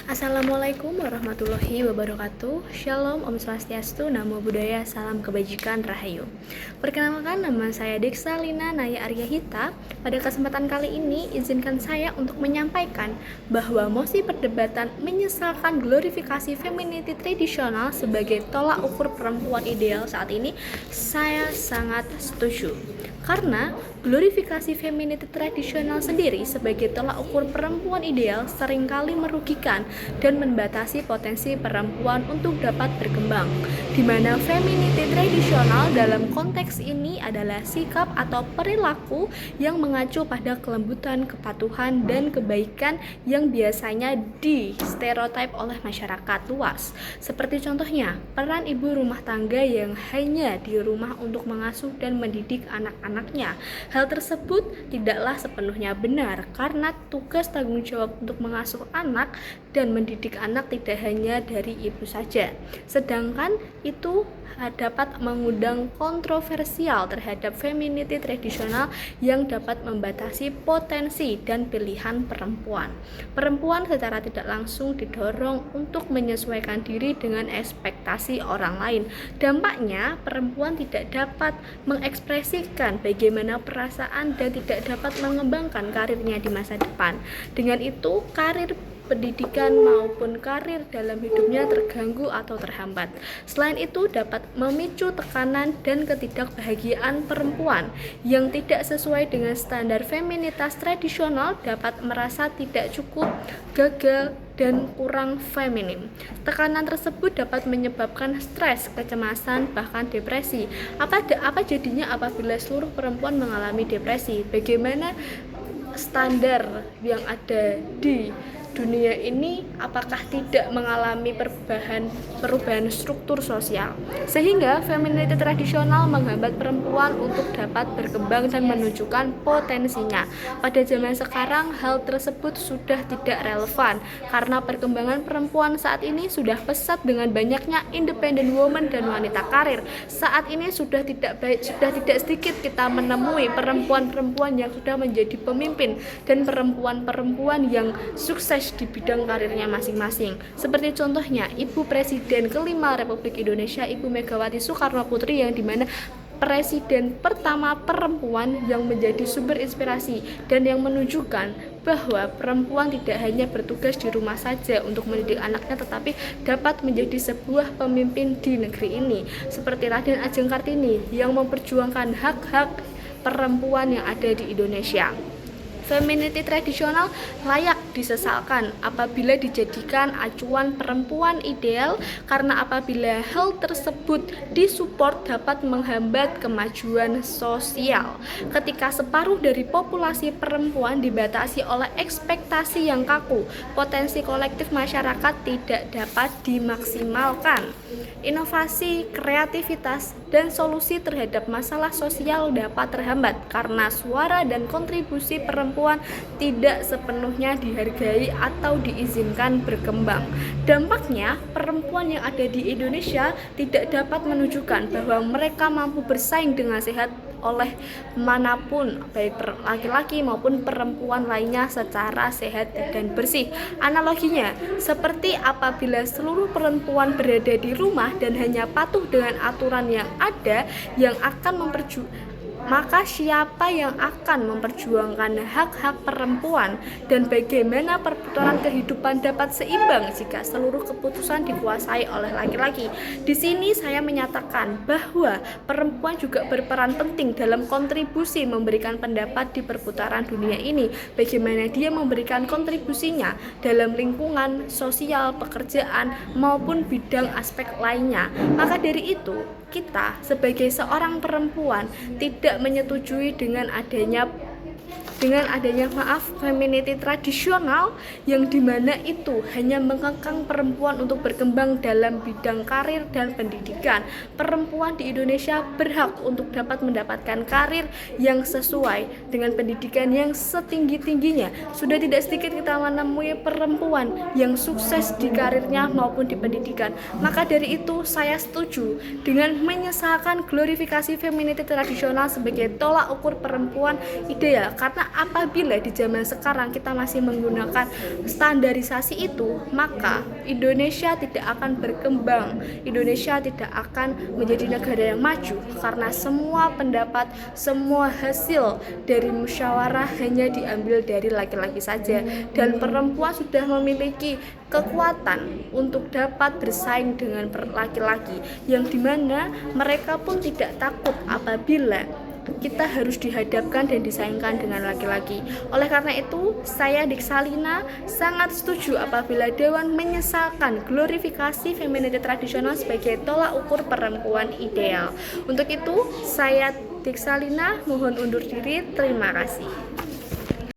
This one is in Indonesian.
Assalamualaikum warahmatullahi wabarakatuh. Shalom, Om Swastiastu, Namo Buddhaya, Salam Kebajikan, Rahayu. Perkenalkan, nama saya Deksa Lina Naya Aryahita. Pada kesempatan kali ini, izinkan saya untuk menyampaikan bahwa mosi perdebatan menyesalkan glorifikasi femininity tradisional sebagai tolak ukur perempuan ideal saat ini, saya sangat setuju. Karena glorifikasi femininity tradisional sendiri sebagai tolak ukur perempuan ideal seringkali merugikan dan membatasi potensi perempuan untuk dapat berkembang, di mana femininity tradisional dalam konteks ini adalah sikap atau perilaku yang mengacu pada kelembutan, kepatuhan, dan kebaikan yang biasanya di-stereotip oleh masyarakat luas. Seperti contohnya, peran ibu rumah tangga yang hanya di rumah untuk mengasuh dan mendidik anak-anaknya. Hal tersebut tidaklah sepenuhnya benar karena tugas tanggung jawab untuk mengasuh anak dan mendidik anak tidak hanya dari ibu saja. Sedangkan itu dapat mengundang kontroversial terhadap femininity tradisional yang dapat membatasi potensi dan pilihan perempuan. Perempuan secara tidak langsung didorong untuk menyesuaikan diri dengan ekspektasi orang lain. Dampaknya, perempuan tidak dapat mengekspresikan bagaimana perasaan dan tidak dapat mengembangkan karirnya di masa depan. Dengan itu, karir pendidikan maupun karir dalam hidupnya terganggu atau terhambat. Selain itu, dapat memicu tekanan dan ketidakbahagiaan perempuan yang tidak sesuai dengan standar feminitas tradisional, dapat merasa tidak cukup, gagal, dan kurang feminim. Tekanan tersebut dapat menyebabkan stres, kecemasan, bahkan depresi. Apa jadinya apabila seluruh perempuan mengalami depresi? Bagaimana standar yang ada di dunia ini apakah tidak mengalami perubahan struktur sosial, sehingga femininity tradisional menghambat perempuan untuk dapat berkembang dan menunjukkan potensinya. Pada zaman sekarang, hal tersebut sudah tidak relevan karena perkembangan perempuan saat ini sudah pesat dengan banyaknya independent woman dan wanita karir. Saat ini sudah tidak sedikit kita menemui perempuan-perempuan yang sudah menjadi pemimpin dan perempuan-perempuan yang sukses di bidang karirnya masing-masing. Seperti contohnya Ibu Presiden kelima Republik Indonesia, Ibu Megawati Soekarno Putri, yang dimana presiden pertama perempuan yang menjadi sumber inspirasi dan yang menunjukkan bahwa perempuan tidak hanya bertugas di rumah saja untuk mendidik anaknya, tetapi dapat menjadi sebuah pemimpin di negeri ini. Seperti Raden Ajeng Kartini yang memperjuangkan hak-hak perempuan yang ada di Indonesia. Femininity tradisional layak disesalkan apabila dijadikan acuan perempuan ideal, karena apabila hal tersebut disupport dapat menghambat kemajuan sosial. Ketika separuh dari populasi perempuan dibatasi oleh ekspektasi yang kaku, potensi kolektif masyarakat tidak dapat dimaksimalkan. Inovasi, kreativitas, dan solusi terhadap masalah sosial dapat terhambat karena suara dan kontribusi perempuan tidak sepenuhnya dihargai atau diizinkan berkembang. Dampaknya, perempuan yang ada di Indonesia tidak dapat menunjukkan bahwa mereka mampu bersaing dengan sehat oleh manapun, baik laki-laki maupun perempuan lainnya secara sehat dan bersih. Analoginya, seperti apabila seluruh perempuan berada di rumah dan hanya patuh dengan aturan yang ada, maka siapa yang akan memperjuangkan hak-hak perempuan, dan bagaimana perputaran kehidupan dapat seimbang jika seluruh keputusan dikuasai oleh laki-laki? Di sini saya menyatakan bahwa perempuan juga berperan penting dalam kontribusi memberikan pendapat di perputaran dunia ini. Bagaimana dia memberikan kontribusinya dalam lingkungan sosial, pekerjaan, maupun bidang aspek lainnya. Maka dari itu, kita sebagai seorang perempuan tidak menyetujui dengan adanya femininity tradisional yang dimana itu hanya mengekang perempuan untuk berkembang dalam bidang karir dan pendidikan. Perempuan di Indonesia berhak untuk dapat mendapatkan karir yang sesuai dengan pendidikan yang setinggi-tingginya. Sudah tidak sedikit kita menemui perempuan yang sukses di karirnya maupun di pendidikan. Maka dari itu saya setuju dengan menyesalkan glorifikasi femininity tradisional sebagai tolak ukur perempuan ideal, karena Karena apabila di zaman sekarang kita masih menggunakan standarisasi itu, maka Indonesia tidak akan berkembang, Indonesia tidak akan menjadi negara yang maju, karena semua pendapat, semua hasil dari musyawarah hanya diambil dari laki-laki saja, dan perempuan sudah memiliki kekuatan untuk dapat bersaing dengan laki-laki, yang dimana mereka pun tidak takut apabila kita harus dihadapkan dan disaingkan dengan laki-laki. Oleh karena itu, saya Diksalina sangat setuju apabila Dewan menyesalkan glorifikasi femininity tradisional sebagai tolak ukur perempuan ideal. Untuk itu, saya Diksalina mohon undur diri. Terima kasih.